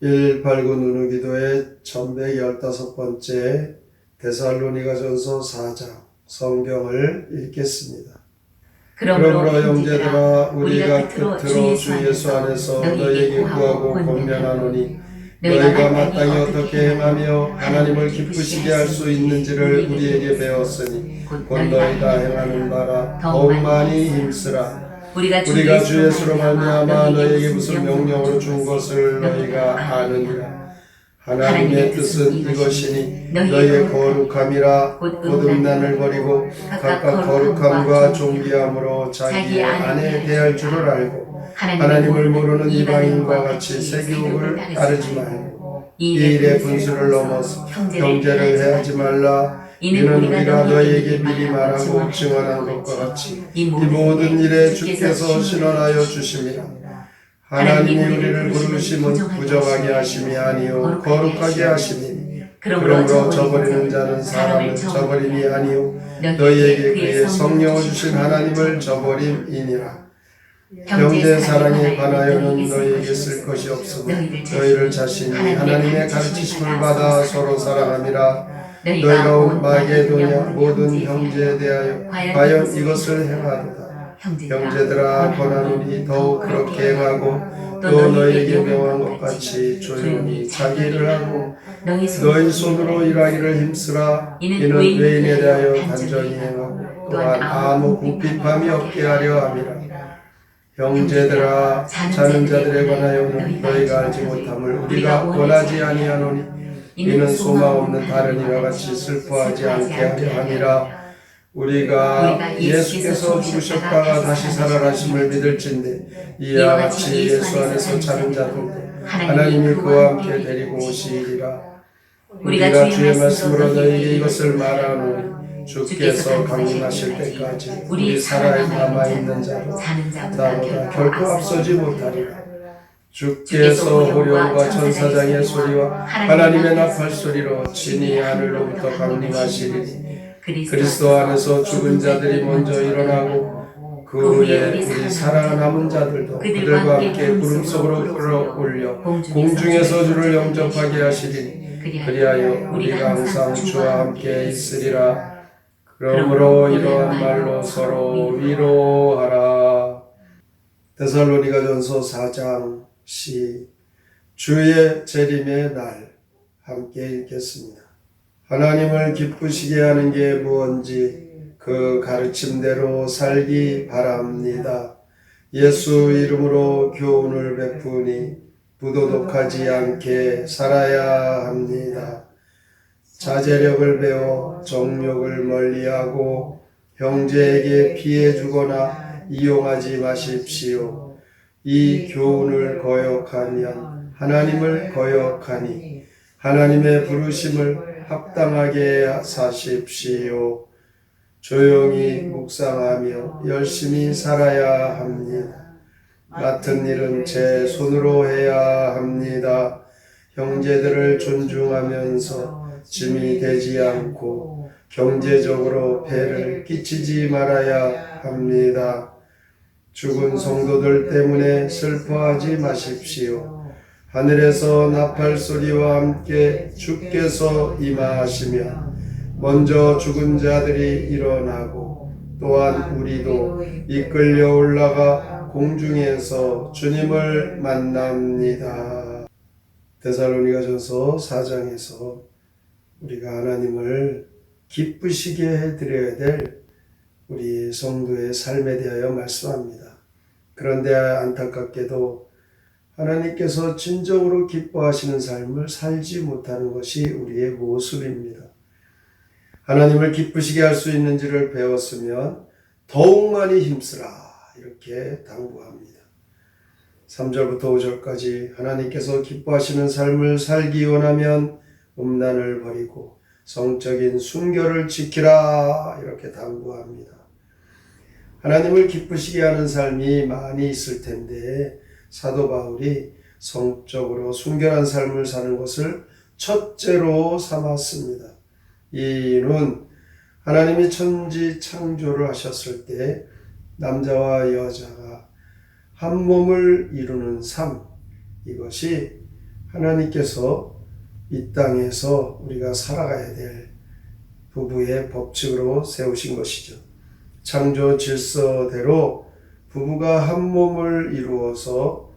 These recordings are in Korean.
189 누누기도의 1115번째 데살로니가전서 4장 성경을 읽겠습니다. 그러므로 형제들아 우리가 끝으로 주 예수 안에서 너희에게 구하고 권면하노니 너희가 마땅히 어떻게 행하며 하나님을 기쁘시게 할 수 있는지를 우리에게 배웠으니 곧 너희가 행하는 바라 더욱 많이 힘쓰라. 우리가 주 예수로 말미암아 너희에게 무슨 명령으로 준 것을 너희가 아느니라. 하나님의 뜻은 이것이니 너희의 거룩함이라 곧 음란을 버리고 각각 거룩함과 존귀함으로 자기의 아내 대할 줄을 알고 하나님을 모르는 이방인과 같이 세교육을 따르지 말고 이 일의 분수를 넘어서 경제를 해하지 말라. 이는 우리가 너희에게 미리 말하고 증언한 것과 같이 이 모든 일에 주께서 신원하여 주심이라. 하나님이 우리를 부르심은 부정하게 하심이 아니요 거룩하게 하심이니 그러므로 저버리는 자는 사람을 저버림이 아니요 너희에게 그의 성령을 주신 하나님을 저버림이니라. 형제 사랑에 관하여는 너희에게 쓸 것이 없으므로 너희를 자신이 하나님의 가르치심을 받아 서로 사랑함이라. 너희가 온 마게도냐 모든 형제에 대하여 과연 이것을 행하도다. 형제들아 권하노니 더욱 그렇게 행하고 또 너희에게 명한 것 같이 조용히 자기 일을 하고 너희 손으로 일하기를 힘쓰라. 이는 외인에 대하여 단정히 행하고 또한 아무 궁핍함이 없게 하려 함이라. 형제들아 자는 자들에 관하여는 너희가 알지 못함을 우리가 원하지 아니하노니 이는 소망 없는 다른 이와 같이 슬퍼하지 않게 하려 함이라. 우리가 예수께서 죽으셨다가 다시 살아나심을 믿을진데 이와 같이 예수 안에서 자는 자들도 하나님이 그와 함께 데리고 오시리라. 우리가 주의 말씀으로 너희에게 이것을 말하노니 주께서 강림하실 때까지 우리 살아 남아있는 자도 나보다 결코 앞서지 못하리라. 주께서 호령과 천사장의 소리와 하나님의 나팔 소리로 친히 하늘로부터 강림하시리니 그리스도 안에서 죽은 자들이 먼저 일어나고 그 후에 우리 살아남은 자들도 그들과 함께 구름 속으로 끌어올려 공중에서 주를 영접하게 하시리니 그리하여 우리가 항상 주와 함께 있으리라. 그러므로 이러한 말로 서로 위로하라. 데살로니가전서 4장 시 주의 재림의 날 함께 읽겠습니다. 하나님을 기쁘시게 하는 게 무언지 그 가르침대로 살기 바랍니다. 예수 이름으로 교훈을 베푸니 부도덕하지 않게 살아야 합니다. 자제력을 배워 정욕을 멀리하고 형제에게 피해 주거나 이용하지 마십시오. 이 교훈을 거역하면 하나님을 거역하니 하나님의 부르심을 합당하게 사십시오. 조용히 묵상하며 열심히 살아야 합니다. 맡은 일은 제 손으로 해야 합니다. 형제들을 존중하면서 짐이 되지 않고 경제적으로 폐를 끼치지 말아야 합니다. 죽은 성도들 때문에 슬퍼하지 마십시오. 하늘에서 나팔 소리와 함께 주께서 임하시면 먼저 죽은 자들이 일어나고 또한 우리도 이끌려 올라가 공중에서 주님을 만납니다. 데살로니가전서 4장에서 우리가 하나님을 기쁘시게 해드려야 될 우리 성도의 삶에 대하여 말씀합니다. 그런데 안타깝게도 하나님께서 진정으로 기뻐하시는 삶을 살지 못하는 것이 우리의 모습입니다. 하나님을 기쁘시게 할 수 있는지를 배웠으면 더욱 많이 힘쓰라 이렇게 당부합니다. 3절부터 5절까지 하나님께서 기뻐하시는 삶을 살기 원하면 음란을 버리고 성적인 순결을 지키라 이렇게 당부합니다. 하나님을 기쁘시게 하는 삶이 많이 있을 텐데 사도 바울이 성적으로 순결한 삶을 사는 것을 첫째로 삼았습니다. 이유는 하나님이 천지 창조를 하셨을 때 남자와 여자가 한 몸을 이루는 삶, 이것이 하나님께서 이 땅에서 우리가 살아가야 될 부부의 법칙으로 세우신 것이죠. 창조 질서대로 부부가 한 몸을 이루어서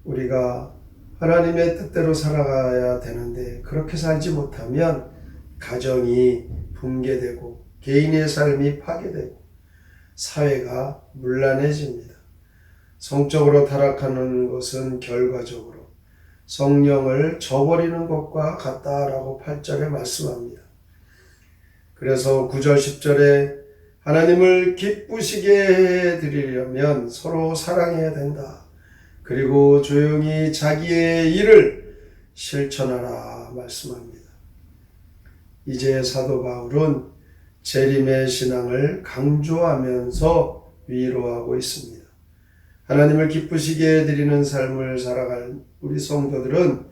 우리가 하나님의 뜻대로 살아가야 되는데, 그렇게 살지 못하면 가정이 붕괴되고 개인의 삶이 파괴되고 사회가 문란해집니다. 성적으로 타락하는 것은 결과적으로 성령을 저버리는 것과 같다라고 8절에 말씀합니다. 그래서 9절 10절에 하나님을 기쁘시게 해드리려면 서로 사랑해야 된다. 그리고 조용히 자기의 일을 실천하라 말씀합니다. 이제 사도 바울은 재림의 신앙을 강조하면서 위로하고 있습니다. 하나님을 기쁘시게 해드리는 삶을 살아갈 우리 성도들은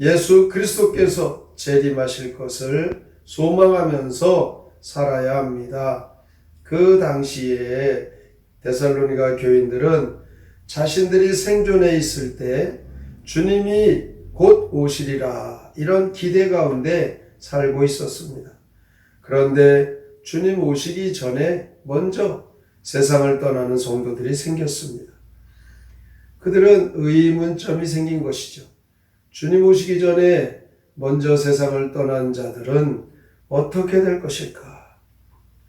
예수 그리스도께서 재림하실 것을 소망하면서 살아야 합니다. 그 당시에 데살로니가 교인들은 자신들이 생존해 있을 때 주님이 곧 오시리라, 이런 기대 가운데 살고 있었습니다. 그런데 주님 오시기 전에 먼저 세상을 떠나는 성도들이 생겼습니다. 그들은 의문점이 생긴 것이죠. 주님 오시기 전에 먼저 세상을 떠난 자들은 어떻게 될 것일까?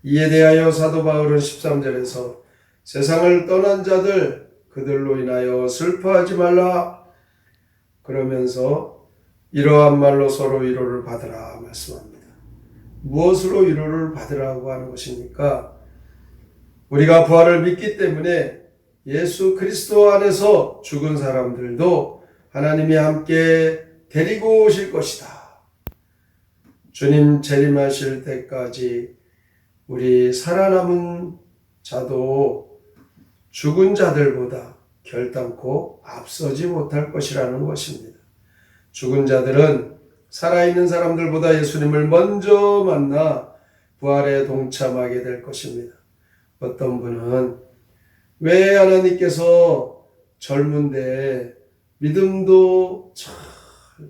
이에 대하여 사도 바울은 13절에서 세상을 떠난 자들, 그들로 인하여 슬퍼하지 말라 그러면서 이러한 말로 서로 위로를 받으라 말씀합니다. 무엇으로 위로를 받으라고 하는 것입니까? 우리가 부활을 믿기 때문에 예수 그리스도 안에서 죽은 사람들도 하나님이 함께 데리고 오실 것이다. 주님 재림하실 때까지 우리 살아남은 자도 죽은 자들보다 결단코 앞서지 못할 것이라는 것입니다. 죽은 자들은 살아있는 사람들보다 예수님을 먼저 만나 부활에 동참하게 될 것입니다. 어떤 분은 왜 하나님께서 젊은데 믿음도 잘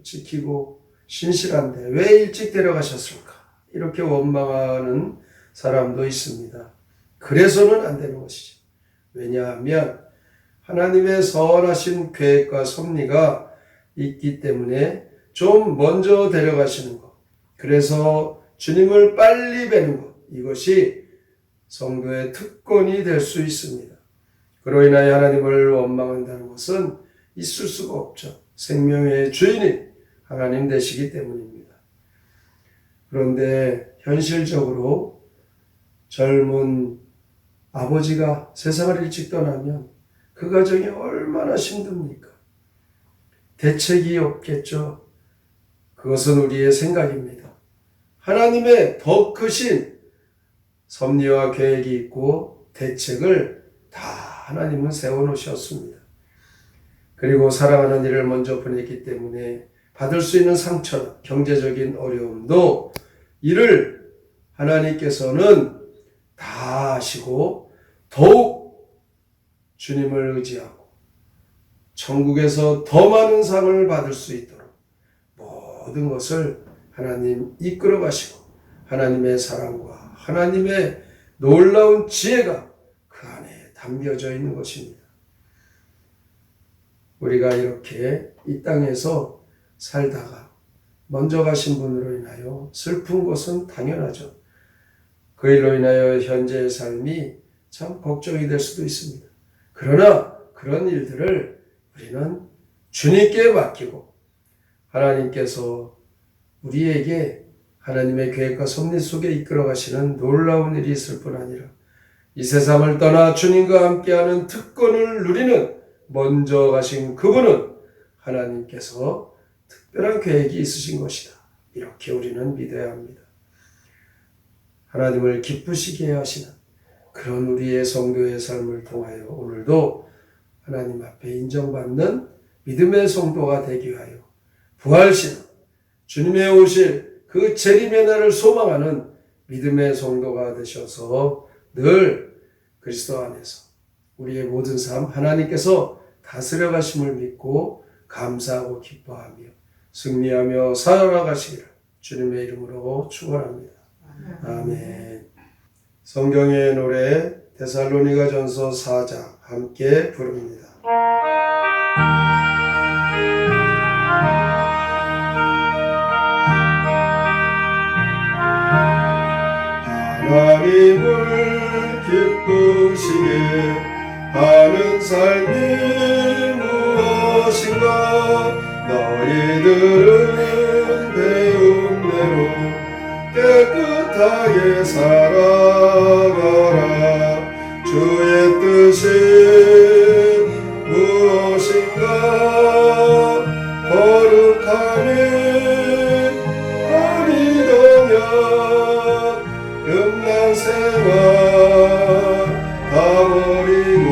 지키고 신실한데 왜 일찍 데려가셨을까? 이렇게 원망하는 사람도 있습니다. 그래서는 안 되는 것이죠. 왜냐하면 하나님의 선하신 계획과 섭리가 있기 때문에 좀 먼저 데려가시는 것, 그래서 주님을 빨리 뵈는 것, 이것이 성도의 특권이 될 수 있습니다. 그로 인하여 하나님을 원망한다는 것은 있을 수가 없죠. 생명의 주인이 하나님 되시기 때문입니다. 그런데 현실적으로 젊은 아버지가 세상을 일찍 떠나면 그 가정이 얼마나 힘듭니까? 대책이 없겠죠. 그것은 우리의 생각입니다. 하나님의 더 크신 섭리와 계획이 있고 대책을 다 하나님은 세워놓으셨습니다. 그리고 사랑하는 이를 먼저 보냈기 때문에 받을 수 있는 상처, 경제적인 어려움도 이를 하나님께서는 다 아시고 더욱 주님을 의지하고 천국에서 더 많은 상을 받을 수 있도록 모든 것을 하나님 이끌어 가시고 하나님의 사랑과 하나님의 놀라운 지혜가 그 안에 담겨져 있는 것입니다. 우리가 이렇게 이 땅에서 살다가 먼저 가신 분으로 인하여 슬픈 것은 당연하죠. 그 일로 인하여 현재의 삶이 참 걱정이 될 수도 있습니다. 그러나 그런 일들을 우리는 주님께 맡기고 하나님께서 우리에게 하나님의 계획과 섭리 속에 이끌어 가시는 놀라운 일이 있을 뿐 아니라 이 세상을 떠나 주님과 함께하는 특권을 누리는 먼저 가신 그분은 하나님께서 특별한 계획이 있으신 것이다. 이렇게 우리는 믿어야 합니다. 하나님을 기쁘시게 하시는 그런 우리의 성도의 삶을 통하여 오늘도 하나님 앞에 인정받는 믿음의 성도가 되기 위하여 부활신 주님의 오실 그 재림의 날을 소망하는 믿음의 성도가 되셔서 늘 그리스도 안에서 우리의 모든 삶 하나님께서 다스려 가심을 믿고 감사하고 기뻐하며 승리하며 살아가시기를 주님의 이름으로 축원합니다. 아멘. 성경의 노래 데살로니가전서 4장 함께 부릅니다. 하나님을 기쁘시게 하는 삶이 무엇인가? 너희들은 배운 대로 깨끗하게 살아가라. 주의 뜻이 무엇인가? 거룩함이 아니더냐? 음란 생활 다 버리고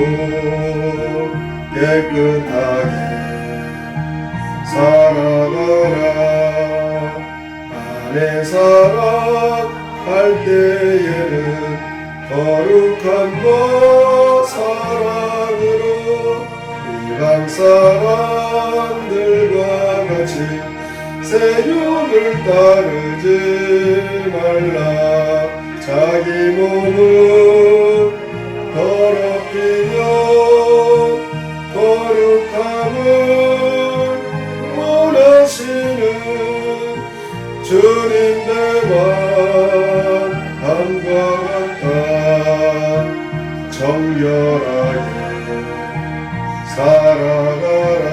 깨끗하게 살아가라. 아내 사랑할 때에는 거룩함과 사랑으로 이방 사람들과 같이 세욕을 따르지 말라. 자기 몸을 더럽히며 거룩함을 원하시는 주님 대만 함과 같아 정결하게 살아가라.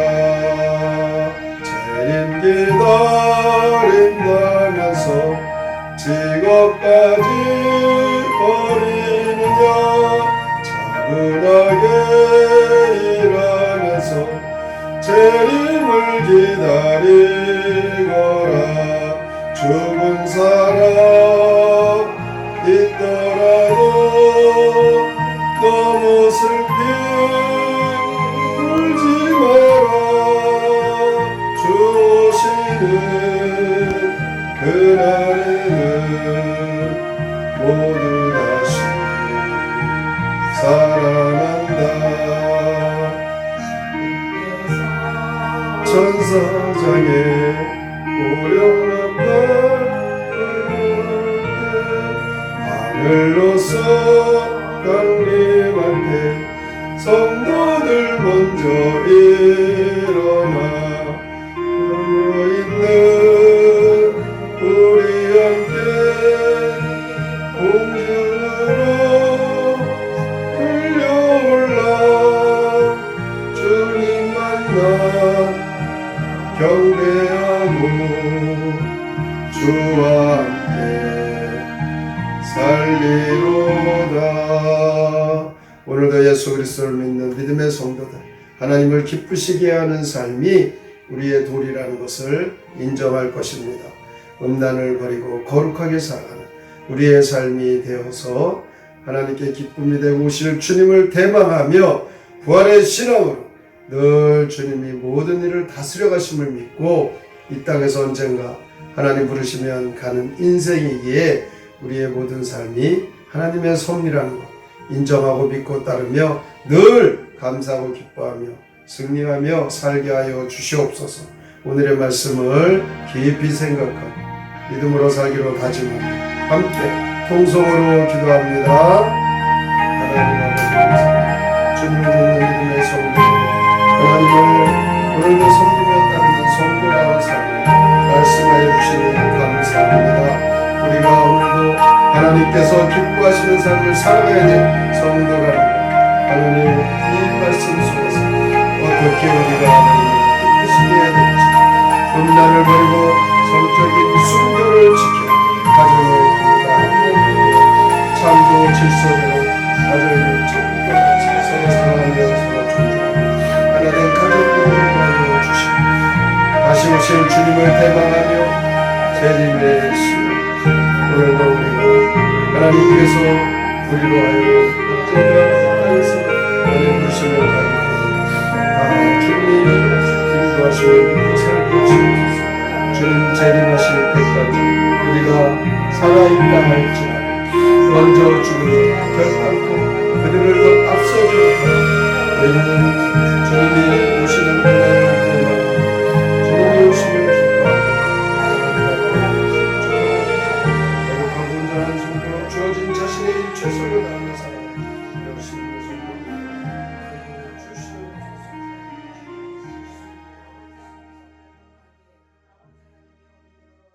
재림 기다린다면서 직업까지 버리느냐? 차분하게 일하면서 재림을 기다리거라. 죽은 사람 있더라도 너무 슬피 울지 마라. 주 오시는 그날에는 모두 다시 살아난다. 천사장에 오령난 하늘로서 강림할 때 성도들 먼저 일어나 있는 우리 함께 공중으로 끌려올라. 주님 만나 경배하고 주와 함께 살리로다. 오늘도 예수 그리스도를 믿는 믿음의 성도들, 하나님을 기쁘시게 하는 삶이 우리의 도리라는 것을 인정할 것입니다. 음란을 버리고 거룩하게 살아가는 우리의 삶이 되어서 하나님께 기쁨이 되고 오실 주님을 대망하며 부활의 신앙으로 늘 주님이 모든 일을 다스려 가심을 믿고 이 땅에서 언젠가 하나님 부르시면 가는 인생이기에 우리의 모든 삶이 하나님의 섭리라는 것 인정하고 믿고 따르며 늘 감사하고 기뻐하며 승리하며 살게 하여 주시옵소서. 오늘의 말씀을 깊이 생각하고 믿음으로 살기로 다짐하며 함께 통성으로 기도합니다. 하나님 아버지, 주님을 믿는 믿음의 성도, 하나님을 오늘도 섬기며 따르는 성도라는 삶을 말씀하여 주시니 감사합니다. 우리가 오늘도 하나님께서 기뻐하시는 삶을 살아가야 될 성도라는 것, 하나님 이 말씀 속에서 어떻게 우리가 하나님을 기쁘시게 해야 될지, 음란을 버리고 성적인 순결을 지켜 가정을 건강하고 참고 질서대로 가정을 천국과 같이 서로 사랑하며 서로 존중하고 하나된 가정들을 이루어 주시고 다시 오실 주님을 대망하며 재림의 시간 오늘도 우리가 하나님께서 우리로 하여금 언젠가 땅에서 하나님 부르시며 가는 다 기쁨이 인도하시며 믿고 살게 하시옵소서. 주님 재림하실 때까지 우리가 살아있다 할지라도 먼저 주님